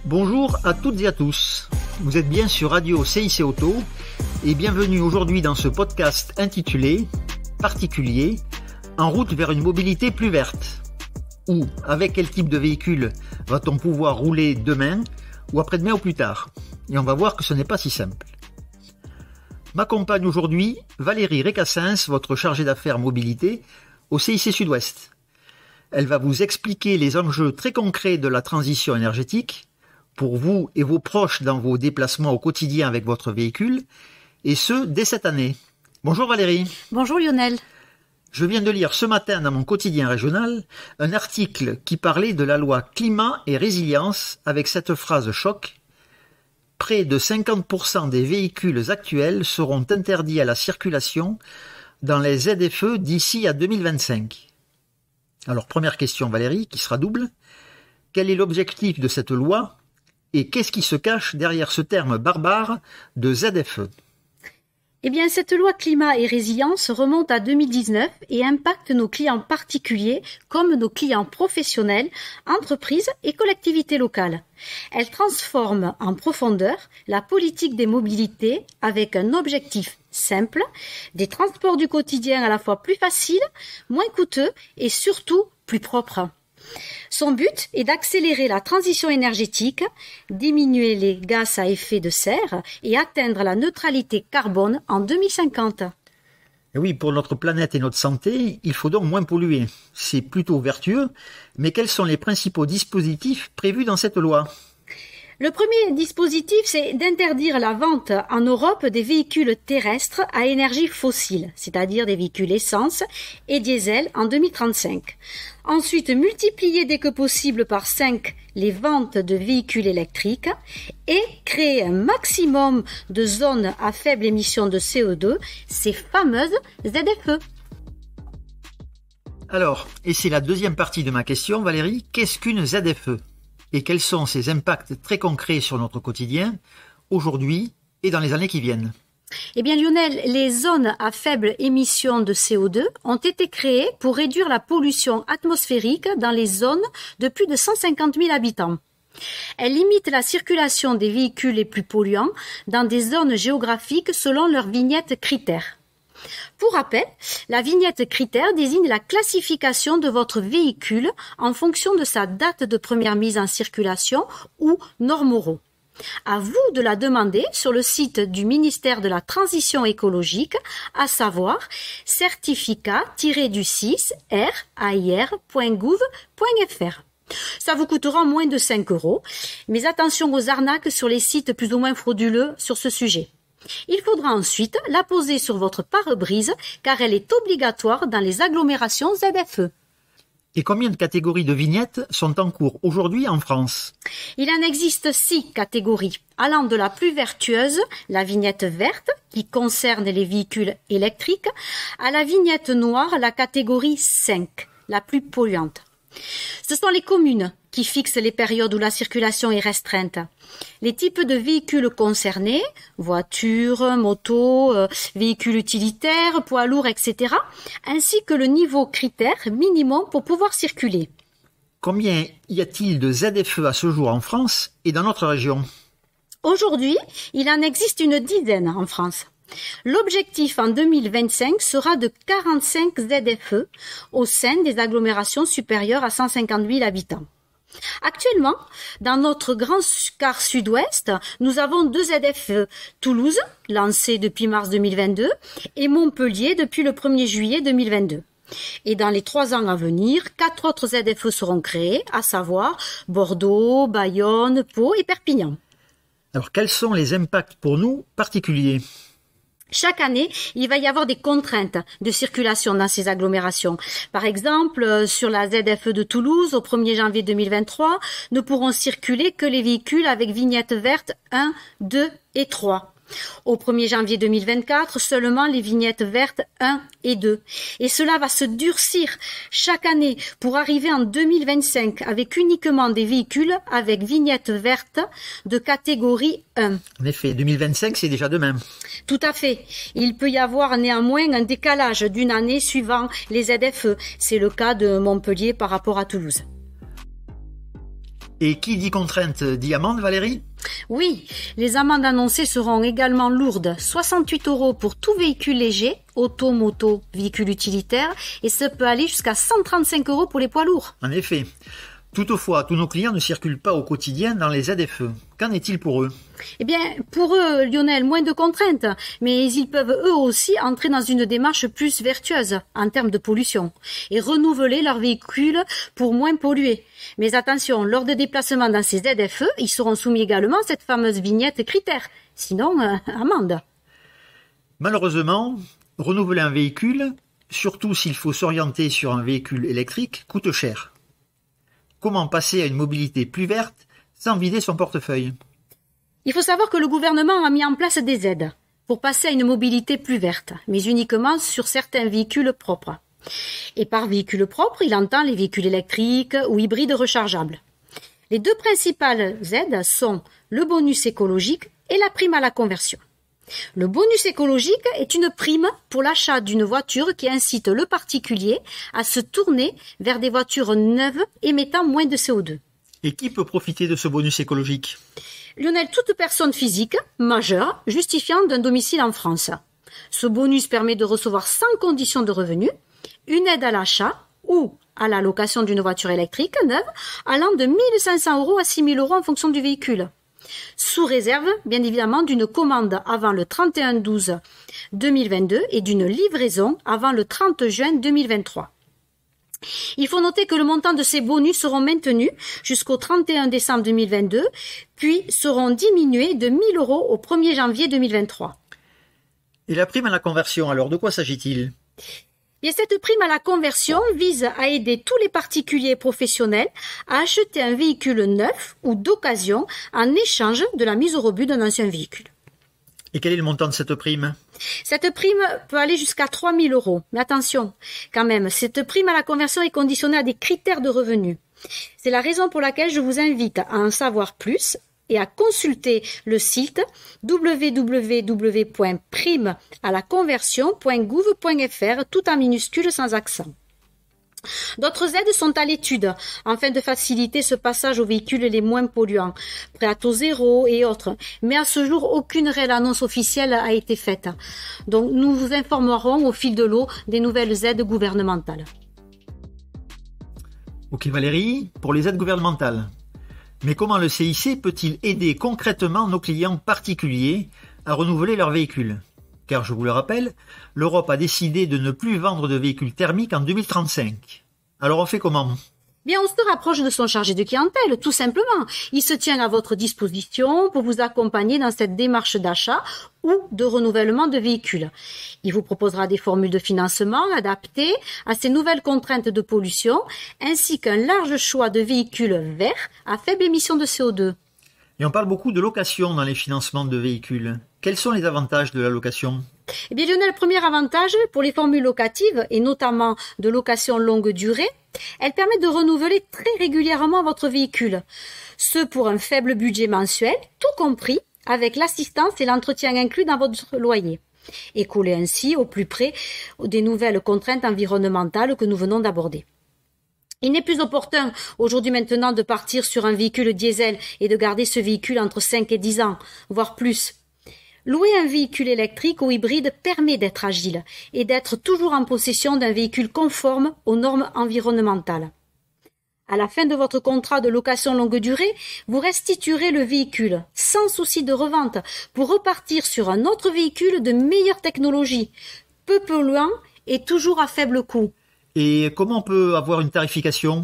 Bonjour à toutes et à tous, vous êtes bien sur Radio CIC Auto et bienvenue aujourd'hui dans ce podcast intitulé « Particulier, en route vers une mobilité plus verte » ou « Avec quel type de véhicule va-t-on pouvoir rouler demain ou après-demain ou plus tard ?» Et on va voir que ce n'est pas si simple. M'accompagne aujourd'hui Valérie Récassens, votre chargée d'affaires mobilité au CIC Sud-Ouest. Elle va vous expliquer les enjeux très concrets de la transition énergétique pour vous et vos proches dans vos déplacements au quotidien avec votre véhicule, et ce, dès cette année. Bonjour Valérie. Bonjour Lionel. Je viens de lire ce matin dans mon quotidien régional un article qui parlait de la loi climat et résilience avec cette phrase choc. Près de 50% des véhicules actuels seront interdits à la circulation dans les ZFE d'ici à 2025. Alors première question Valérie, qui sera double. Quel est l'objectif de cette loi ? Et qu'est-ce qui se cache derrière ce terme barbare de ZFE ? Eh bien, cette loi climat et résilience remonte à 2019 et impacte nos clients particuliers comme nos clients professionnels, entreprises et collectivités locales. Elle transforme en profondeur la politique des mobilités avec un objectif simple, des transports du quotidien à la fois plus faciles, moins coûteux et surtout plus propres. Son but est d'accélérer la transition énergétique, diminuer les gaz à effet de serre et atteindre la neutralité carbone en 2050. Et oui, pour notre planète et notre santé, il faut donc moins polluer. C'est plutôt vertueux, mais quels sont les principaux dispositifs prévus dans cette loi ? Le premier dispositif, c'est d'interdire la vente en Europe des véhicules terrestres à énergie fossile, c'est-à-dire des véhicules essence et diesel en 2035. Ensuite, multiplier dès que possible par 5 les ventes de véhicules électriques et créer un maximum de zones à faible émission de CO2, ces fameuses ZFE. Alors, et c'est la deuxième partie de ma question, Valérie, qu'est-ce qu'une ZFE ? Et quels sont ses impacts très concrets sur notre quotidien, aujourd'hui et dans les années qui viennent ? Eh bien Lionel, les zones à faible émission de CO2 ont été créées pour réduire la pollution atmosphérique dans les zones de plus de 150 000 habitants. Elles limitent la circulation des véhicules les plus polluants dans des zones géographiques selon leur vignette critère. Pour rappel, la vignette critère désigne la classification de votre véhicule en fonction de sa date de première mise en circulation ou normes Euro. À vous de la demander sur le site du ministère de la Transition écologique, à savoir certificat-du6rair.gouv.fr. Ça vous coûtera moins de 5 €, mais attention aux arnaques sur les sites plus ou moins frauduleux sur ce sujet. Il faudra ensuite la poser sur votre pare-brise car elle est obligatoire dans les agglomérations ZFE. Et combien de catégories de vignettes sont en cours aujourd'hui en France ? Il en existe 6 catégories, allant de la plus vertueuse, la vignette verte, qui concerne les véhicules électriques, à la vignette noire, la catégorie 5, la plus polluante. Ce sont les communes qui fixent les périodes où la circulation est restreinte. Les types de véhicules concernés, voitures, motos, véhicules utilitaires, poids lourds, etc., ainsi que le niveau critère minimum pour pouvoir circuler. Combien y a-t-il de ZFE à ce jour en France et dans notre région ? Aujourd'hui, il en existe une dizaine en France. L'objectif en 2025 sera de 45 ZFE au sein des agglomérations supérieures à 150 000 habitants. Actuellement, dans notre grand quart sud-ouest, nous avons 2 ZFE, Toulouse, lancé depuis mars 2022, et Montpellier depuis le 1er juillet 2022. Et dans les 3 ans à venir, 4 autres ZFE seront créés, à savoir Bordeaux, Bayonne, Pau et Perpignan. Alors quels sont les impacts pour nous particuliers ? Chaque année, il va y avoir des contraintes de circulation dans ces agglomérations. Par exemple, sur la ZFE de Toulouse, au 1er janvier 2023, ne pourront circuler que les véhicules avec vignette verte 1, 2 et 3. Au 1er janvier 2024, seulement les vignettes vertes 1 et 2. Et cela va se durcir chaque année pour arriver en 2025 avec uniquement des véhicules avec vignette verte de catégorie 1. En effet, 2025, c'est déjà demain. Tout à fait. Il peut y avoir néanmoins un décalage d'une année suivant les ZFE. C'est le cas de Montpellier par rapport à Toulouse. Et qui dit contrainte dit amende, Valérie? Oui, les amendes annoncées seront également lourdes. 68 € pour tout véhicule léger, auto, moto, véhicule utilitaire, et ça peut aller jusqu'à 135 € pour les poids lourds. En effet. Toutefois, tous nos clients ne circulent pas au quotidien dans les ZFE. Qu'en est-il pour eux? Eh bien, pour eux, Lionel, moins de contraintes, mais ils peuvent eux aussi entrer dans une démarche plus vertueuse en termes de pollution et renouveler leur véhicule pour moins polluer. Mais attention, lors des déplacements dans ces ZFE, ils seront soumis également à cette fameuse vignette critère. Sinon, amende. Malheureusement, renouveler un véhicule, surtout s'il faut s'orienter sur un véhicule électrique, coûte cher. Comment passer à une mobilité plus verte sans vider son portefeuille? Il faut savoir que le gouvernement a mis en place des aides pour passer à une mobilité plus verte, mais uniquement sur certains véhicules propres. Et par véhicule propre, il entend les véhicules électriques ou hybrides rechargeables. Les deux principales aides sont le bonus écologique et la prime à la conversion. Le bonus écologique est une prime pour l'achat d'une voiture qui incite le particulier à se tourner vers des voitures neuves émettant moins de CO2. Et qui peut profiter de ce bonus écologique? Lionel, toute personne physique majeure justifiant d'un domicile en France. Ce bonus permet de recevoir sans condition de revenu une aide à l'achat ou à la location d'une voiture électrique neuve allant de 1 500 € à 6 000 € en fonction du véhicule. Sous réserve, bien évidemment, d'une commande avant le 31/12/2022 et d'une livraison avant le 30 juin 2023. Il faut noter que le montant de ces bonus seront maintenus jusqu'au 31 décembre 2022, puis seront diminués de 1 000 € au 1er janvier 2023. Et la prime à la conversion, alors de quoi s'agit-il? Et cette prime à la conversion vise à aider tous les particuliers et professionnels à acheter un véhicule neuf ou d'occasion en échange de la mise au rebut d'un ancien véhicule. Et quel est le montant de cette prime? Cette prime peut aller jusqu'à 3 000 €. Mais attention, quand même, cette prime à la conversion est conditionnée à des critères de revenus. C'est la raison pour laquelle je vous invite à en savoir plus et à consulter le site www.primealaconversion.gouv.fr tout en minuscules sans accent. D'autres aides sont à l'étude afin de faciliter ce passage aux véhicules les moins polluants, prêts à taux zéro et autres. Mais à ce jour, aucune réelle annonce officielle a été faite. Donc nous vous informerons au fil de l'eau des nouvelles aides gouvernementales. Ok Valérie, pour les aides gouvernementales. Mais comment le CIC peut-il aider concrètement nos clients particuliers à renouveler leurs véhicules? Car je vous le rappelle, l'Europe a décidé de ne plus vendre de véhicules thermiques en 2035. Alors on fait comment? Bien, on se rapproche de son chargé de clientèle, tout simplement. Il se tient à votre disposition pour vous accompagner dans cette démarche d'achat ou de renouvellement de véhicules. Il vous proposera des formules de financement adaptées à ces nouvelles contraintes de pollution, ainsi qu'un large choix de véhicules verts à faible émission de CO2. Et on parle beaucoup de location dans les financements de véhicules. Quels sont les avantages de la location? Eh bien, Lionel, le premier avantage pour les formules locatives, et notamment de location longue durée, elles permettent de renouveler très régulièrement votre véhicule. Ce pour un faible budget mensuel, tout compris, avec l'assistance et l'entretien inclus dans votre loyer. Et coller ainsi au plus près des nouvelles contraintes environnementales que nous venons d'aborder. Il n'est plus opportun aujourd'hui maintenant de partir sur un véhicule diesel et de garder ce véhicule entre 5 et 10 ans, voire plus. Louer un véhicule électrique ou hybride permet d'être agile et d'être toujours en possession d'un véhicule conforme aux normes environnementales. À la fin de votre contrat de location longue durée, vous restituerez le véhicule sans souci de revente pour repartir sur un autre véhicule de meilleure technologie, peu polluant et toujours à faible coût. Et comment on peut avoir une tarification?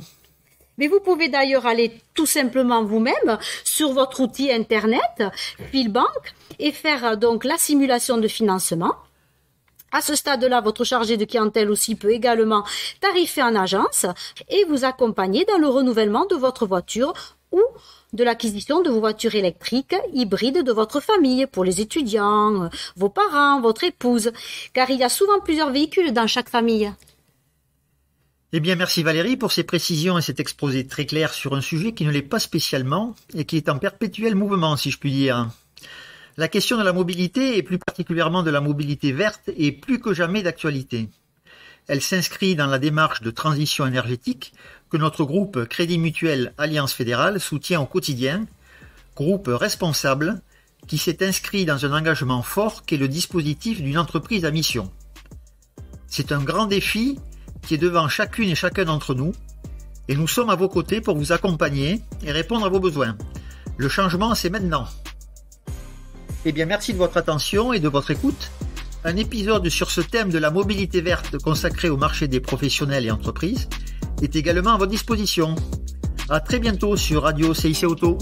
Mais vous pouvez d'ailleurs aller tout simplement vous-même sur votre outil internet, Philbank, et faire donc la simulation de financement. À ce stade-là, votre chargé de clientèle aussi peut également tarifer en agence et vous accompagner dans le renouvellement de votre voiture ou de l'acquisition de vos voitures électriques hybrides de votre famille pour les étudiants, vos parents, votre épouse, car il y a souvent plusieurs véhicules dans chaque famille. Eh bien, merci Valérie pour ces précisions et cet exposé très clair sur un sujet qui ne l'est pas spécialement et qui est en perpétuel mouvement, si je puis dire. La question de la mobilité, et plus particulièrement de la mobilité verte, est plus que jamais d'actualité. Elle s'inscrit dans la démarche de transition énergétique que notre groupe Crédit Mutuel Alliance Fédérale soutient au quotidien, groupe responsable qui s'est inscrit dans un engagement fort qu'est le dispositif d'une entreprise à mission. C'est un grand défi qui est devant chacune et chacun d'entre nous, et nous sommes à vos côtés pour vous accompagner et répondre à vos besoins. Le changement, c'est maintenant. Eh bien, merci de votre attention et de votre écoute. Un épisode sur ce thème de la mobilité verte consacré au marché des professionnels et entreprises est également à votre disposition. À très bientôt sur Radio CIC Auto.